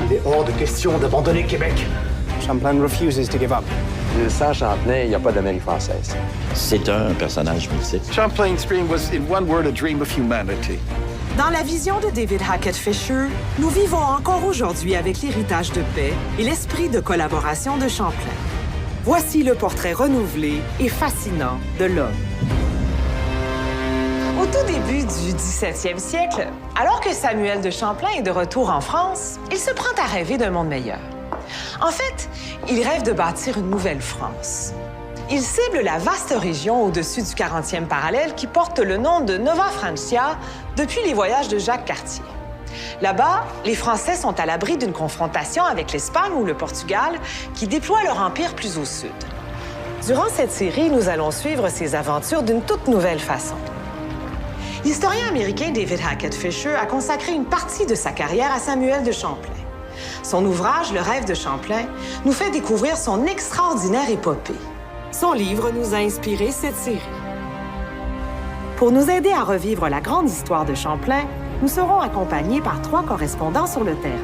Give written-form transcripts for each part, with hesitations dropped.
Il est hors de question d'abandonner Québec. Champlain refuses to give up. Sans Champlain, il n'y a pas d'Amérique française. C'est un personnage mythique. Champlain's dream was, in one word, a dream of humanity. Dans la vision de David Hackett Fischer, nous vivons encore aujourd'hui avec l'héritage de paix et l'esprit de collaboration de Champlain. Voici le portrait renouvelé et fascinant de l'homme. Au tout début du 17e siècle, alors que Samuel de Champlain est de retour en France, il se prend à rêver d'un monde meilleur. En fait, il rêve de bâtir une nouvelle France. Il cible la vaste région au-dessus du 40e parallèle qui porte le nom de Nova Francia depuis les voyages de Jacques Cartier. Là-bas, les Français sont à l'abri d'une confrontation avec l'Espagne ou le Portugal qui déploient leur empire plus au sud. Durant cette série, nous allons suivre ses aventures d'une toute nouvelle façon. L'historien américain David Hackett Fischer a consacré une partie de sa carrière à Samuel de Champlain. Son ouvrage, Le rêve de Champlain, nous fait découvrir son extraordinaire épopée. Son livre nous a inspiré cette série. Pour nous aider à revivre la grande histoire de Champlain, nous serons accompagnés par 3 correspondants sur le terrain.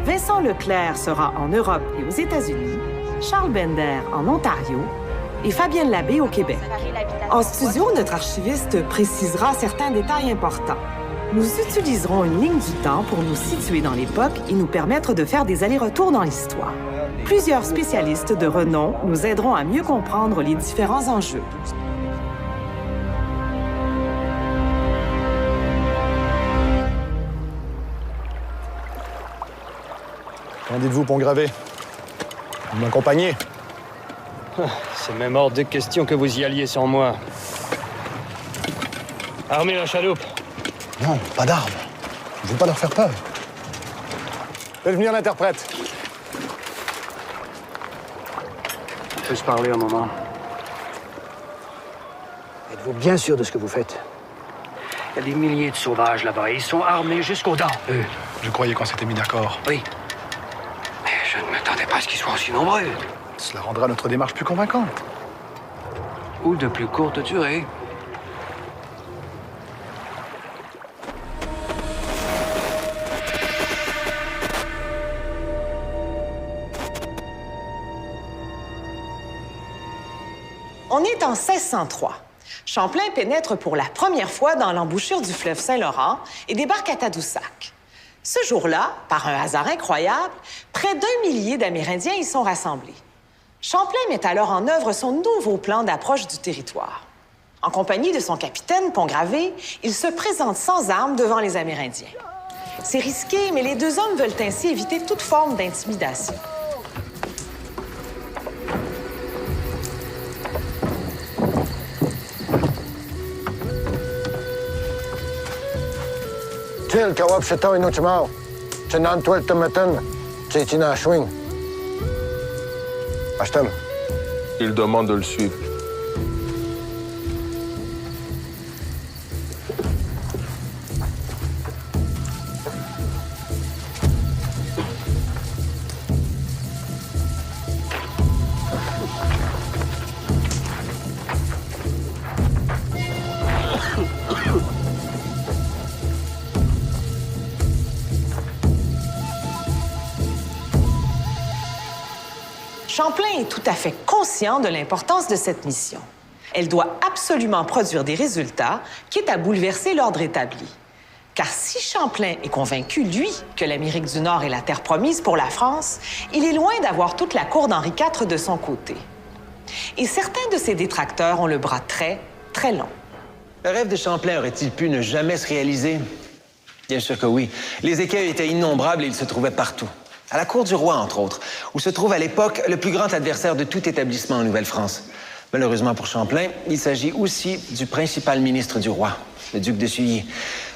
Vincent Leclerc sera en Europe et aux États-Unis, Charles Bender en Ontario et Fabienne Labbé au Québec. En studio, notre archiviste précisera certains détails importants. Nous utiliserons une ligne du temps pour nous situer dans l'époque et nous permettre de faire des allers-retours dans l'histoire. Plusieurs spécialistes de renom nous aideront à mieux comprendre les différents enjeux. Qu'en dites-vous, Pont-Gravé? Vous m'accompagnez? C'est même hors de question que vous y alliez sans moi. Armez la chaloupe. Non, pas d'armes. Je veux pas leur faire peur. Faites venir l'interprète. Peux-je parler un moment? Êtes-vous bien sûr de ce que vous faites? Il y a des milliers de sauvages là-bas. Ils sont armés jusqu'aux dents. Je croyais qu'on s'était mis d'accord. Oui. Mais je ne m'attendais pas à ce qu'ils soient aussi nombreux. Cela rendra notre démarche plus convaincante. Ou de plus courte durée. On est en 1603. Champlain pénètre pour la première fois dans l'embouchure du fleuve Saint-Laurent et débarque à Tadoussac. Ce jour-là, par un hasard incroyable, près d'1 millier d'Amérindiens y sont rassemblés. Champlain met alors en œuvre son nouveau plan d'approche du territoire. En compagnie de son capitaine, Pont-Gravé, il se présente sans armes devant les Amérindiens. C'est risqué, mais les 2 hommes veulent ainsi éviter toute forme d'intimidation. Til kawab sitaw inuchmao. Chenan tuel temeten. Chetina swing. Ashtem. Il demande de le suivre. Champlain est tout à fait conscient de l'importance de cette mission. Elle doit absolument produire des résultats, quitte à bouleverser l'ordre établi. Car si Champlain est convaincu, lui, que l'Amérique du Nord est la terre promise pour la France, il est loin d'avoir toute la cour d'Henri IV de son côté. Et certains de ses détracteurs ont le bras très, très long. Le rêve de Champlain aurait-il pu ne jamais se réaliser? Bien sûr que oui. Les écueils étaient innombrables et ils se trouvaient partout. À la cour du roi, entre autres, où se trouve à l'époque le plus grand adversaire de tout établissement en Nouvelle-France. Malheureusement pour Champlain, il s'agit aussi du principal ministre du roi, le duc de Sully.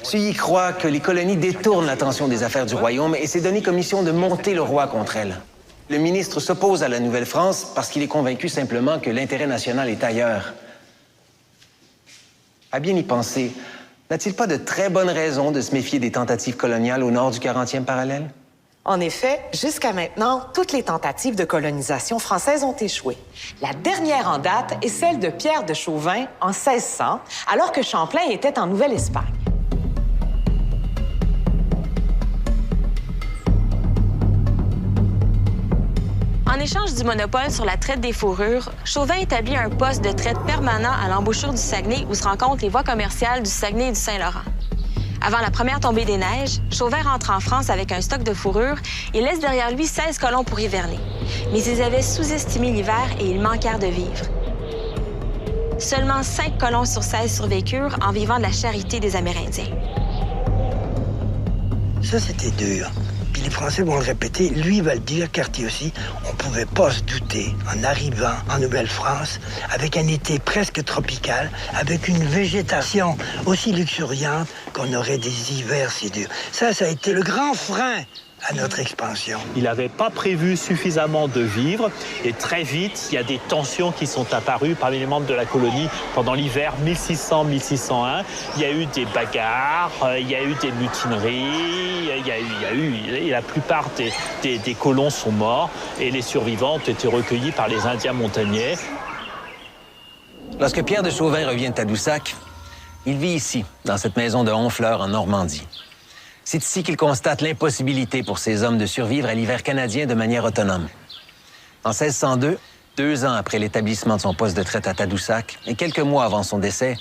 Sully croit que les colonies détournent l'attention des affaires du royaume et s'est donné comme mission de monter le roi contre elles. Le ministre s'oppose à la Nouvelle-France parce qu'il est convaincu simplement que l'intérêt national est ailleurs. À bien y penser, n'a-t-il pas de très bonnes raisons de se méfier des tentatives coloniales au nord du 40e parallèle? En effet, jusqu'à maintenant, toutes les tentatives de colonisation française ont échoué. La dernière en date est celle de Pierre de Chauvin en 1600, alors que Champlain était en Nouvelle-Espagne. échange du monopole sur la traite des fourrures, Chauvin établit un poste de traite permanent à l'embouchure du Saguenay où se rencontrent les voies commerciales du Saguenay et du Saint-Laurent. Avant la première tombée des neiges, Chauvin rentre en France avec un stock de fourrures et laisse derrière lui 16 colons pour hiverner. Mais ils avaient sous-estimé l'hiver et ils manquèrent de vivres. Seulement 5 colons sur 16 survécurent en vivant de la charité des Amérindiens. Ça, c'était dur. Puis les Français vont le répéter, lui va le dire, Cartier aussi. On pouvait pas se douter, en arrivant en Nouvelle-France, avec un été presque tropical, avec une végétation aussi luxuriante, qu'on aurait des hivers si durs. Ça a été le grand frein à notre expansion. Il n'avait pas prévu suffisamment de vivres et très vite, il y a des tensions qui sont apparues parmi les membres de la colonie pendant l'hiver 1600-1601. Il y a eu des bagarres, il y a eu des mutineries, et la plupart des colons sont morts et les survivants ont été recueillis par les Indiens montagnais. Lorsque Pierre de Chauvin revient de Tadoussac, il vit ici, dans cette maison de Honfleur en Normandie. C'est ici qu'il constate l'impossibilité pour ces hommes de survivre à l'hiver canadien de manière autonome. En 1602, 2 ans après l'établissement de son poste de traite à Tadoussac et quelques mois avant son décès,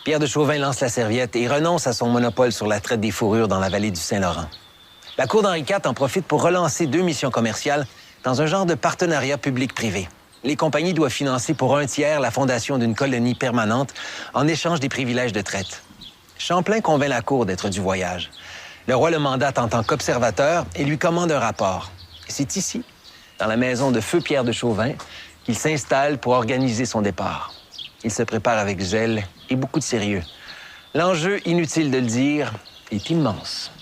Pierre de Chauvin lance la serviette et renonce à son monopole sur la traite des fourrures dans la vallée du Saint-Laurent. La cour d'Henri IV en profite pour relancer 2 missions commerciales dans un genre de partenariat public-privé. Les compagnies doivent financer pour 1/3 la fondation d'une colonie permanente en échange des privilèges de traite. Champlain convainc la cour d'être du voyage. Le roi le mandate en tant qu'observateur et lui commande un rapport. C'est ici, dans la maison de feu Pierre de Chauvin, qu'il s'installe pour organiser son départ. Il se prépare avec zèle et beaucoup de sérieux. L'enjeu, inutile de le dire, est immense.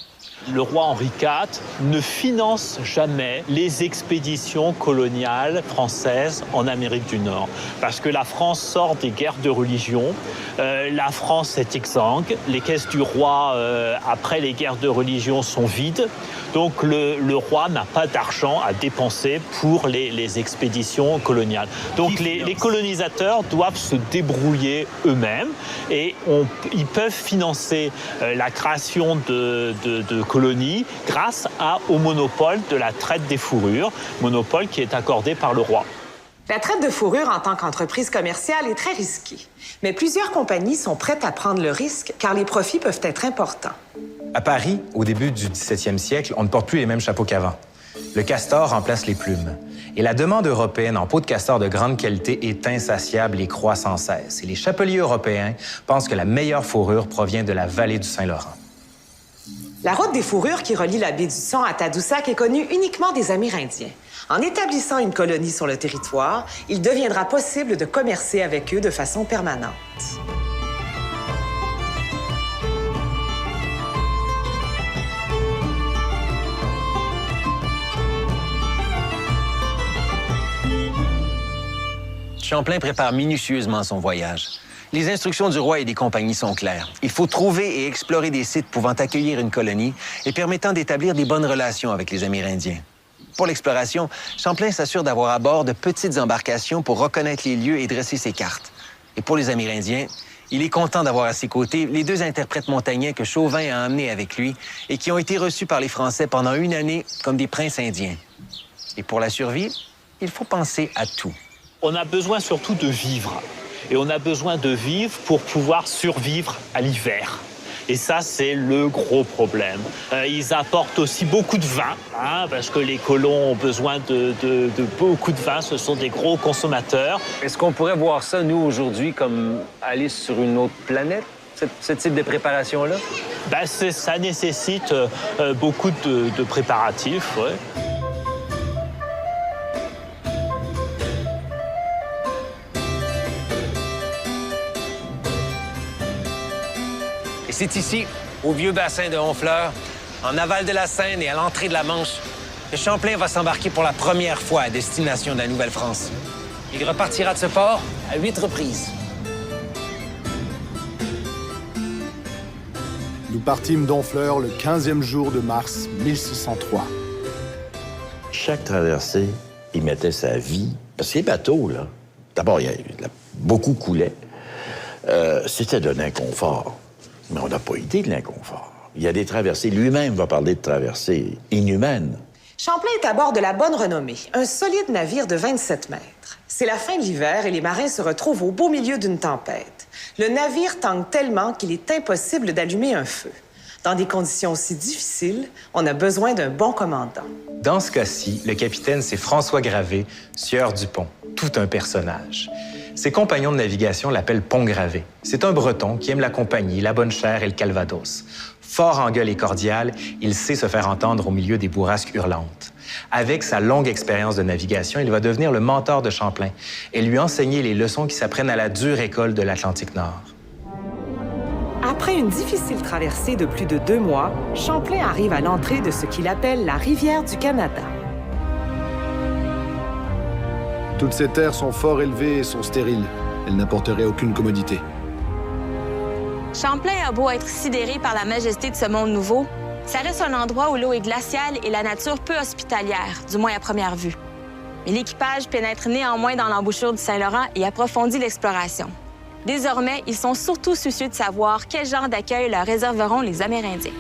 Le roi Henri IV ne finance jamais les expéditions coloniales françaises en Amérique du Nord. Parce que la France sort des guerres de religion, la France est exsangue, les caisses du roi, après les guerres de religion, sont vides. Donc le roi n'a pas d'argent à dépenser pour les expéditions coloniales. Donc les colonisateurs doivent se débrouiller eux-mêmes et ils peuvent financer la création de colonies grâce au monopole de la traite des fourrures, monopole qui est accordé par le roi. La traite de fourrure en tant qu'entreprise commerciale est très risquée. Mais plusieurs compagnies sont prêtes à prendre le risque car les profits peuvent être importants. À Paris, au début du 17e siècle, on ne porte plus les mêmes chapeaux qu'avant. Le castor remplace les plumes. Et la demande européenne en peau de castor de grande qualité est insatiable et croît sans cesse. Et les chapeliers européens pensent que la meilleure fourrure provient de la vallée du Saint-Laurent. La route des fourrures qui relie la baie du Son à Tadoussac est connue uniquement des Amérindiens. En établissant une colonie sur le territoire, il deviendra possible de commercer avec eux de façon permanente. Champlain prépare minutieusement son voyage. Les instructions du roi et des compagnies sont claires. Il faut trouver et explorer des sites pouvant accueillir une colonie et permettant d'établir des bonnes relations avec les Amérindiens. Pour l'exploration, Champlain s'assure d'avoir à bord de petites embarcations pour reconnaître les lieux et dresser ses cartes. Et pour les Amérindiens, il est content d'avoir à ses côtés les 2 interprètes montagnais que Chauvin a emmenés avec lui et qui ont été reçus par les Français pendant 1 année comme des princes indiens. Et pour la survie, il faut penser à tout. On a besoin surtout de vivre. Et on a besoin de vivre pour pouvoir survivre à l'hiver. Et ça, c'est le gros problème. Ils apportent aussi beaucoup de vin, parce que les colons ont besoin de beaucoup de vin. Ce sont des gros consommateurs. Est-ce qu'on pourrait voir ça, nous, aujourd'hui, comme aller sur une autre planète, ce type de préparation-là? Ça nécessite beaucoup de préparatifs, ouais. C'est ici, au vieux bassin de Honfleur, en aval de la Seine et à l'entrée de la Manche, que Champlain va s'embarquer pour la première fois à destination de la Nouvelle-France. Il repartira de ce port à 8 reprises. Nous partîmes d'Honfleur le 15e jour de mars 1603. Chaque traversée, il mettait sa vie. Parce que les bateaux, là, d'abord, beaucoup coulaient. C'était d'un inconfort. Mais on n'a pas idée de l'inconfort. Il y a des traversées. Lui-même va parler de traversées inhumaines. Champlain est à bord de la Bonne Renommée, un solide navire de 27 mètres. C'est la fin de l'hiver et les marins se retrouvent au beau milieu d'une tempête. Le navire tangue tellement qu'il est impossible d'allumer un feu. Dans des conditions aussi difficiles, on a besoin d'un bon commandant. Dans ce cas-ci, le capitaine, c'est François Gravé, sieur du pont. Tout un personnage. Ses compagnons de navigation l'appellent Pont-Gravé. C'est un Breton qui aime la compagnie, la bonne chère et le calvados. Fort en gueule et cordial, il sait se faire entendre au milieu des bourrasques hurlantes. Avec sa longue expérience de navigation, il va devenir le mentor de Champlain et lui enseigner les leçons qui s'apprennent à la dure école de l'Atlantique Nord. Après une difficile traversée de plus de 2 mois, Champlain arrive à l'entrée de ce qu'il appelle la rivière du Canada. Toutes ces terres sont fort élevées et sont stériles. Elles n'apporteraient aucune commodité. Champlain a beau être sidéré par la majesté de ce monde nouveau, ça reste un endroit où l'eau est glaciale et la nature peu hospitalière, du moins à première vue. Mais l'équipage pénètre néanmoins dans l'embouchure du Saint-Laurent et approfondit l'exploration. Désormais, ils sont surtout soucieux de savoir quel genre d'accueil leur réserveront les Amérindiens.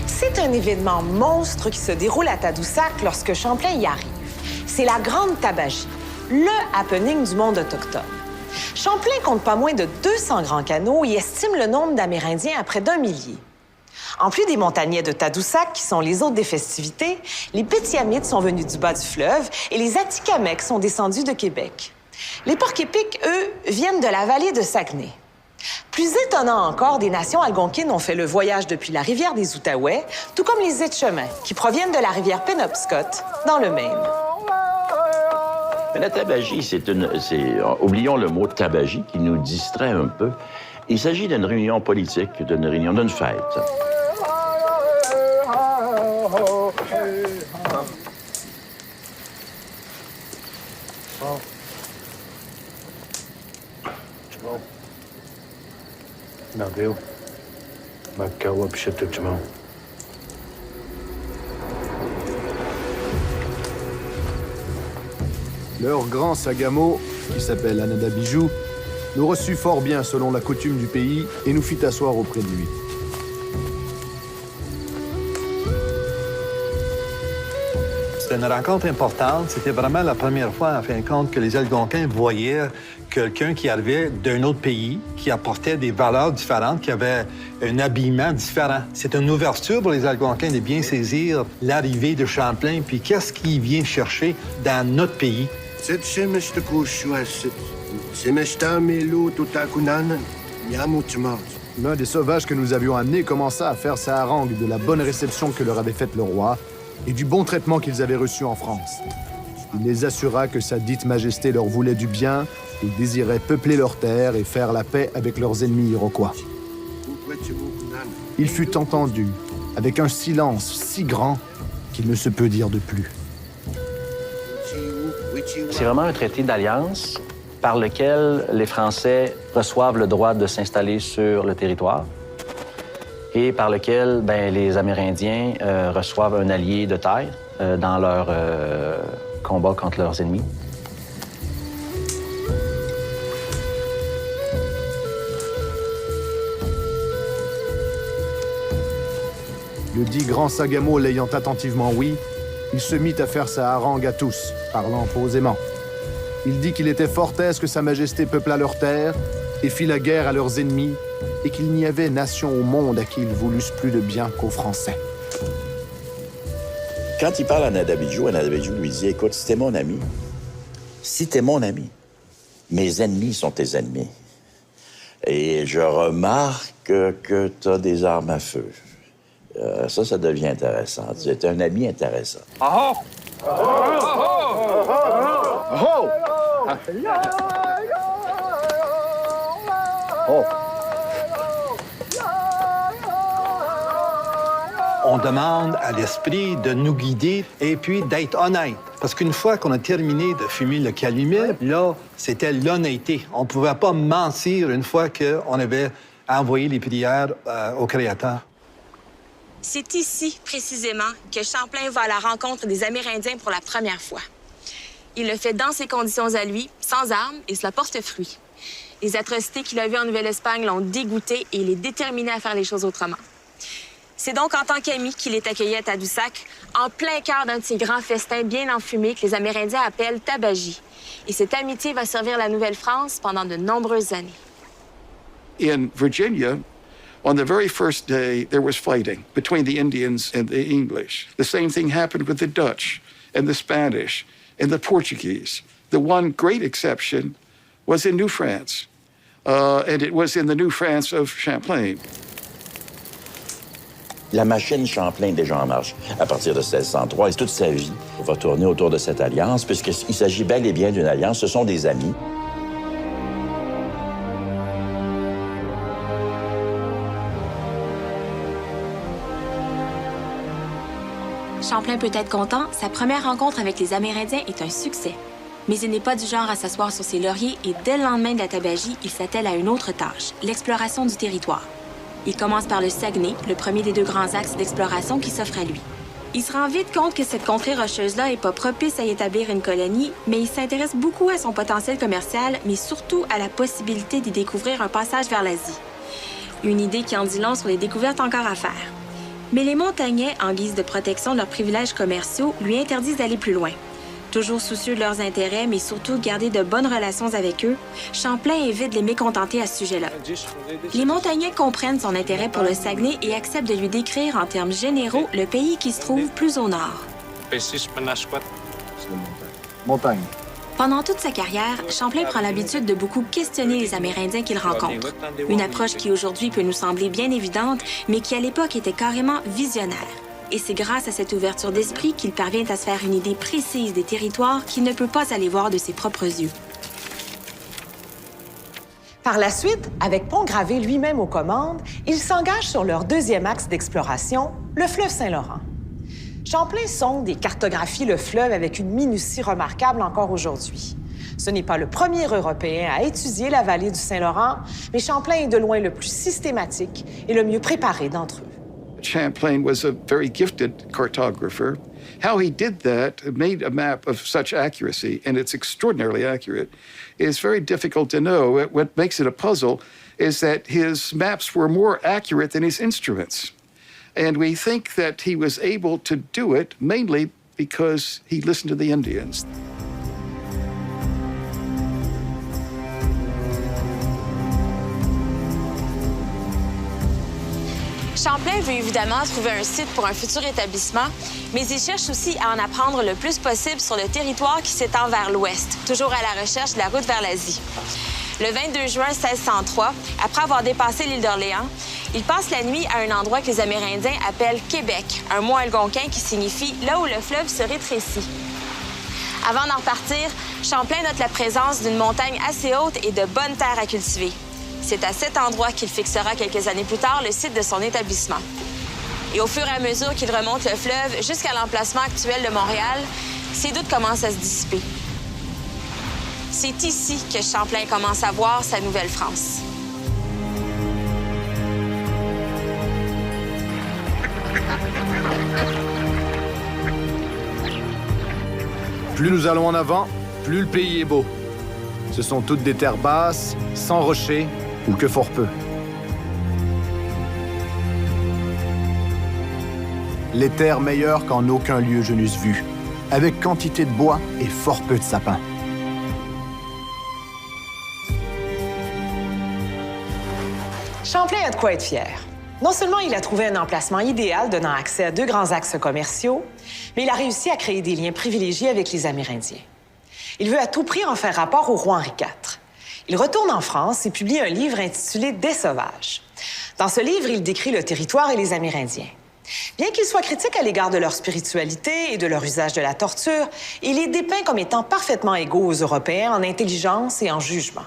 C'est un événement monstre qui se déroule à Tadoussac lorsque Champlain y arrive. C'est la Grande Tabagie, le happening du monde autochtone. Champlain compte pas moins de 200 grands canots et estime le nombre d'Amérindiens à près d'1 millier. En plus des montagnais de Tadoussac, qui sont les hôtes des festivités, les Pétiamites sont venus du bas du fleuve et les Atikamekw sont descendus de Québec. Les Porc-Épics, eux, viennent de la vallée de Saguenay. Plus étonnant encore, des nations algonquines ont fait le voyage depuis la rivière des Outaouais, tout comme les Etchemins, qui proviennent de la rivière Penobscot, dans le Maine. Mais la tabagie, oublions le mot tabagie qui nous distrait un peu. Il s'agit d'une réunion politique, d'une fête. Navio. Makawa Pshetutchman. Leur grand sagamo, qui s'appelle Anadabijou, nous reçut fort bien selon la coutume du pays et nous fit asseoir auprès de lui. C'était une rencontre importante. C'était vraiment la première fois, en fin de compte, que les Algonquins voyaient quelqu'un qui arrivait d'un autre pays, qui apportait des valeurs différentes, qui avait un habillement différent. C'est une ouverture pour les Algonquins de bien saisir l'arrivée de Champlain, puis qu'est-ce qu'il vient chercher dans notre pays. L'un des sauvages que nous avions amenés commença à faire sa harangue de la bonne réception que leur avait faite le roi et du bon traitement qu'ils avaient reçu en France. Il les assura que sa dite majesté leur voulait du bien et désirait peupler leurs terres et faire la paix avec leurs ennemis iroquois. Il fut entendu, avec un silence si grand qu'il ne se peut dire de plus. C'est vraiment un traité d'alliance par lequel les Français reçoivent le droit de s'installer sur le territoire et par lequel les Amérindiens reçoivent un allié de taille dans leur combat contre leurs ennemis. Le dit grand sagamo l'ayant attentivement ouï, il se mit à faire sa harangue à tous, parlant posément. Il dit qu'il était fort aise que Sa Majesté peupla leurs terres et fit la guerre à leurs ennemis, et qu'il n'y avait nation au monde à qui ils voulussent plus de bien qu'aux Français. Quand il parle à Anadabijou lui dit « Écoute, si t'es mon ami, mes ennemis sont tes ennemis. Et je remarque que t'as des armes à feu. Ça devient intéressant. Tu es un ami intéressant. Oh! On demande à l'esprit de nous guider et puis d'être honnête. Parce qu'une fois qu'on a terminé de fumer le calumet, là, c'était l'honnêteté. On ne pouvait pas mentir une fois qu'on avait envoyé les prières au Créateur. C'est ici, précisément, que Champlain va à la rencontre des Amérindiens pour la première fois. Il le fait dans ses conditions à lui, sans armes, et cela porte fruit. Les atrocités qu'il a vues en Nouvelle-Espagne l'ont dégoûté et il est déterminé à faire les choses autrement. C'est donc en tant qu'ami qu'il est accueilli à Tadoussac, en plein cœur d'un de ces grands festins bien enfumés que les Amérindiens appellent tabagie. Et cette amitié va servir la Nouvelle-France pendant de nombreuses années. In Virginia, on the very first day, there was fighting between the Indians and the English. The same thing happened with the Dutch and the Spanish and the Portuguese. The one great exception was in New France, and it was in the New France of Champlain. La machine Champlain est déjà en marche à partir de 1603 et toute sa vie va tourner autour de cette alliance puisqu'il s'agit bel et bien d'une alliance. Ce sont des amis. Champlain peut être content, sa première rencontre avec les Amérindiens est un succès. Mais il n'est pas du genre à s'asseoir sur ses lauriers et dès le lendemain de la tabagie, il s'attelle à une autre tâche, l'exploration du territoire. Il commence par le Saguenay, le premier des deux grands axes d'exploration qui s'offre à lui. Il se rend vite compte que cette contrée rocheuse-là n'est pas propice à y établir une colonie, mais il s'intéresse beaucoup à son potentiel commercial, mais surtout à la possibilité d'y découvrir un passage vers l'Asie. Une idée qui en dit long sur les découvertes encore à faire. Mais les Montagnais, en guise de protection de leurs privilèges commerciaux, lui interdisent d'aller plus loin. Toujours soucieux de leurs intérêts, mais surtout garder de bonnes relations avec eux, Champlain évite de les mécontenter à ce sujet-là. Les Montagnais comprennent son intérêt pour le Saguenay et acceptent de lui décrire en termes généraux le pays qui se trouve plus au nord. Montagne. Pendant toute sa carrière, Champlain prend l'habitude de beaucoup questionner les Amérindiens qu'il rencontre. Une approche qui aujourd'hui peut nous sembler bien évidente, mais qui à l'époque était carrément visionnaire. Et c'est grâce à cette ouverture d'esprit qu'il parvient à se faire une idée précise des territoires qu'il ne peut pas aller voir de ses propres yeux. Par la suite, avec Pont-Gravé lui-même aux commandes, il s'engage sur leur deuxième axe d'exploration, le fleuve Saint-Laurent. Champlain sonde et cartographie le fleuve avec une minutie remarquable encore aujourd'hui. Ce n'est pas le premier Européen à étudier la vallée du Saint-Laurent, mais Champlain est de loin le plus systématique et le mieux préparé d'entre eux. Champlain was a very gifted cartographer. How he did that, made a map of such accuracy, and it's extraordinarily accurate, is very difficult to know. What makes it a puzzle is that his maps were more accurate than his instruments. And we think that he was able to do it mainly because he listened to the Indians. Champlain veut évidemment trouver un site pour un futur établissement, mais il cherche aussi à en apprendre le plus possible sur le territoire qui s'étend vers l'ouest, toujours à la recherche de la route vers l'Asie. Le 22 juin 1603, après avoir dépassé l'île d'Orléans, il passe la nuit à un endroit que les Amérindiens appellent Québec, un mot algonquin qui signifie « là où le fleuve se rétrécit ». Avant d'en repartir, Champlain note la présence d'une montagne assez haute et de bonnes terres à cultiver. C'est à cet endroit qu'il fixera quelques années plus tard le site de son établissement. Et au fur et à mesure qu'il remonte le fleuve jusqu'à l'emplacement actuel de Montréal, ses doutes commencent à se dissiper. C'est ici que Champlain commence à voir sa Nouvelle-France. Plus nous allons en avant, plus le pays est beau. Ce sont toutes des terres basses, sans rochers, ou que fort peu. Les terres meilleures qu'en aucun lieu je n'eusse vu, avec quantité de bois et fort peu de sapins. Champlain a de quoi être fier. Non seulement il a trouvé un emplacement idéal donnant accès à deux grands axes commerciaux, mais il a réussi à créer des liens privilégiés avec les Amérindiens. Il veut à tout prix en faire rapport au roi Henri IV. Il retourne en France et publie un livre intitulé « Des sauvages ». Dans ce livre, il décrit le territoire et les Amérindiens. Bien qu'il soit critique à l'égard de leur spiritualité et de leur usage de la torture, il les dépeint comme étant parfaitement égaux aux Européens en intelligence et en jugement.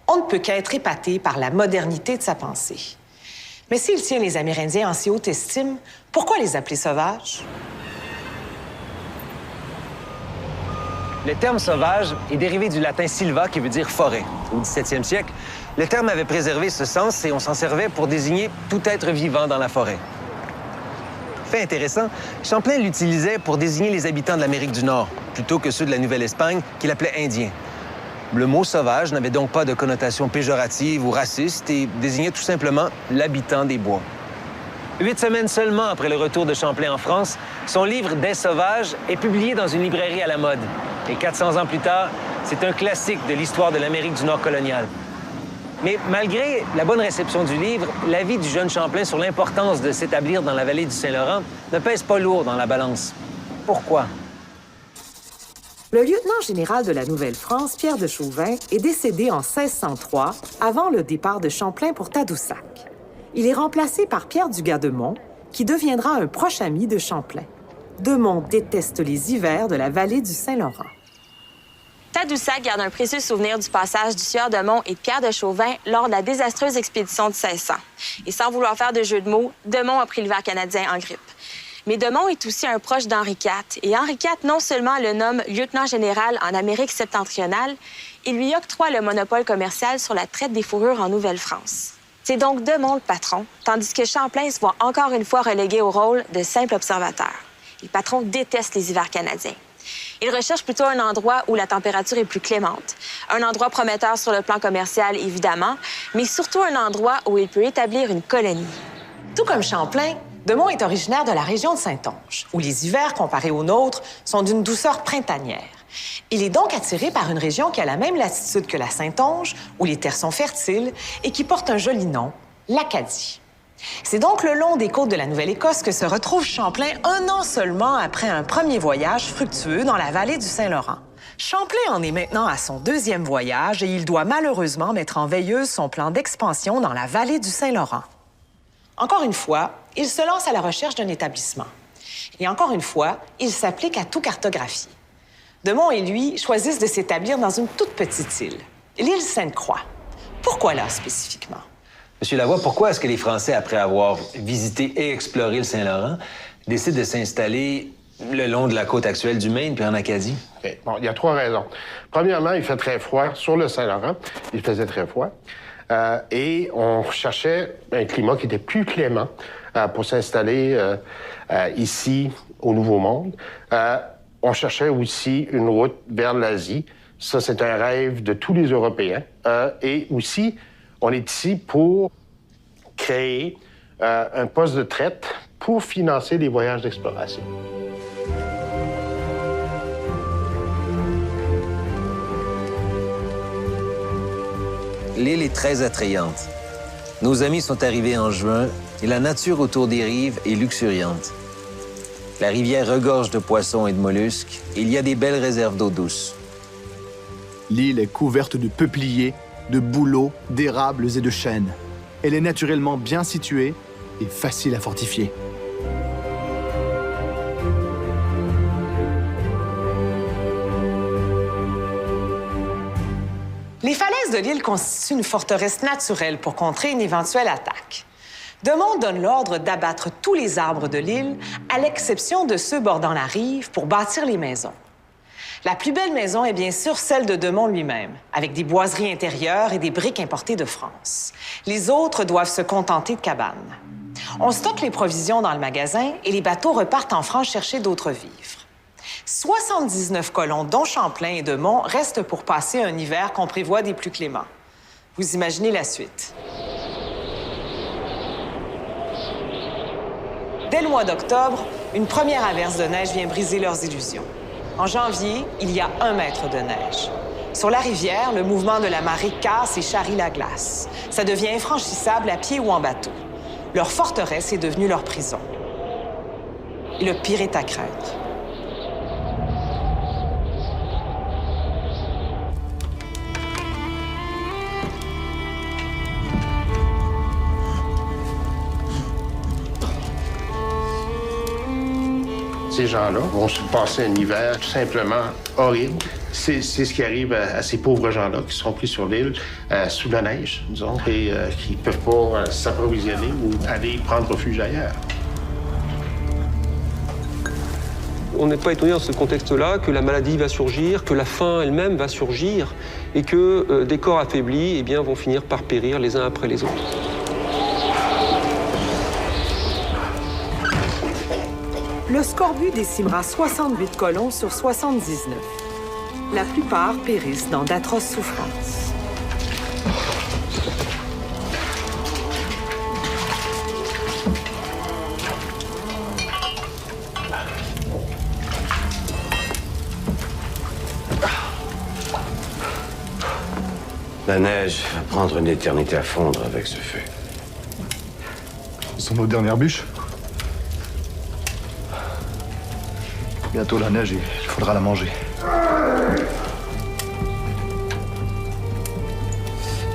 On ne peut qu'être épaté par la modernité de sa pensée. Mais s'il tient les Amérindiens en si haute estime, pourquoi les appeler sauvages? Le terme sauvage est dérivé du latin silva, qui veut dire forêt. Au 17e siècle, le terme avait préservé ce sens et on s'en servait pour désigner tout être vivant dans la forêt. fait intéressant, Champlain l'utilisait pour désigner les habitants de l'Amérique du Nord, plutôt que ceux de la Nouvelle-Espagne, qu'il appelait Indiens. Le mot sauvage n'avait donc pas de connotation péjorative ou raciste et désignait tout simplement l'habitant des bois. 8 semaines seulement après le retour de Champlain en France, son livre « Des sauvages » est publié dans une librairie à la mode. Et 400 ans plus tard, c'est un classique de l'histoire de l'Amérique du Nord coloniale. Mais malgré la bonne réception du livre, l'avis du jeune Champlain sur l'importance de s'établir dans la vallée du Saint-Laurent ne pèse pas lourd dans la balance. Pourquoi? Le lieutenant général de la Nouvelle-France, Pierre de Chauvin, est décédé en 1603, avant le départ de Champlain pour Tadoussac. Il est remplacé par Pierre du Gas-de-Mont, qui deviendra un proche ami de Champlain. De Mont déteste les hivers de la vallée du Saint-Laurent. Tadoussac garde un précieux souvenir du passage du sieur de Mont et de Pierre de Chauvin lors de la désastreuse expédition de 1600. Et sans vouloir faire de jeu de mots, de Mont a pris l'hiver canadien en grippe. Mais de Mont est aussi un proche d'Henri IV. Et Henri IV, non seulement le nomme lieutenant général en Amérique septentrionale, il lui octroie le monopole commercial sur la traite des fourrures en Nouvelle-France. C'est donc de Mont le patron, tandis que Champlain se voit encore une fois relégué au rôle de simple observateur. Le patron déteste les hivers canadiens. Il recherche plutôt un endroit où la température est plus clémente, un endroit prometteur sur le plan commercial, évidemment, mais surtout un endroit où il peut établir une colonie. Tout comme Champlain, de Mont est originaire de la région de Saintonge, où les hivers, comparés aux nôtres, sont d'une douceur printanière. Il est donc attiré par une région qui a la même latitude que la Saintonge, où les terres sont fertiles et qui porte un joli nom, l'Acadie. C'est donc le long des côtes de la Nouvelle-Écosse que se retrouve Champlain un an seulement après un premier voyage fructueux dans la vallée du Saint-Laurent. Champlain en est maintenant à son deuxième voyage et il doit malheureusement mettre en veilleuse son plan d'expansion dans la vallée du Saint-Laurent. Encore une fois, il se lance à la recherche d'un établissement. Et encore une fois, il s'applique à tout cartographier. De Mont et lui choisissent de s'établir dans une toute petite île, l'île Sainte-Croix. Pourquoi là, spécifiquement? Monsieur Lavoie, pourquoi est-ce que les Français, après avoir visité et exploré le Saint-Laurent, décident de s'installer le long de la côte actuelle du Maine puis en Acadie? OK. Bon, il y a 3 raisons. Premièrement, il fait très froid sur le Saint-Laurent. Il faisait très froid. Et on cherchait un climat qui était plus clément pour s'installer ici, au Nouveau Monde. On cherchait aussi une route vers l'Asie. Ça, c'est un rêve de tous les Européens. Et aussi, on est ici pour créer un poste de traite pour financer les voyages d'exploration. L'île est très attrayante. Nos amis sont arrivés en juin et la nature autour des rives est luxuriante. La rivière regorge de poissons et de mollusques et il y a des belles réserves d'eau douce. L'île est couverte de peupliers, de bouleaux, d'érables et de chênes. Elle est naturellement bien située et facile à fortifier. Les falaises de l'île constituent une forteresse naturelle pour contrer une éventuelle attaque. De Mont donne l'ordre d'abattre tous les arbres de l'île, à l'exception de ceux bordant la rive, pour bâtir les maisons. La plus belle maison est bien sûr celle de Mont lui-même, avec des boiseries intérieures et des briques importées de France. Les autres doivent se contenter de cabanes. On stocke les provisions dans le magasin et les bateaux repartent en France chercher d'autres vivres. 79 colons, dont Champlain et de Mont, restent pour passer un hiver qu'on prévoit des plus cléments. Vous imaginez la suite. Dès le mois d'octobre, une première averse de neige vient briser leurs illusions. En janvier, il y a 1 mètre de neige. Sur la rivière, le mouvement de la marée casse et charrie la glace. Ça devient infranchissable à pied ou en bateau. Leur forteresse est devenue leur prison. Et le pire est à craindre. Ces gens-là vont se passer un hiver tout simplement horrible. C'est ce qui arrive à ces pauvres gens-là qui sont pris sur l'île sous la neige, disons, et qui ne peuvent pas s'approvisionner ou aller prendre refuge ailleurs. On n'est pas étonné dans ce contexte-là que la maladie va surgir, que la faim elle-même va surgir et que des corps affaiblis vont finir par périr les uns après les autres. le scorbut décimera 68 colons sur 79. La plupart périssent dans d'atroces souffrances. La neige va prendre une éternité à fondre avec ce feu. Ce sont nos dernières bûches. Bientôt la neige, il faudra la manger.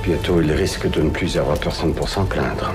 Bientôt, il risque de ne plus y avoir personne pour s'en plaindre.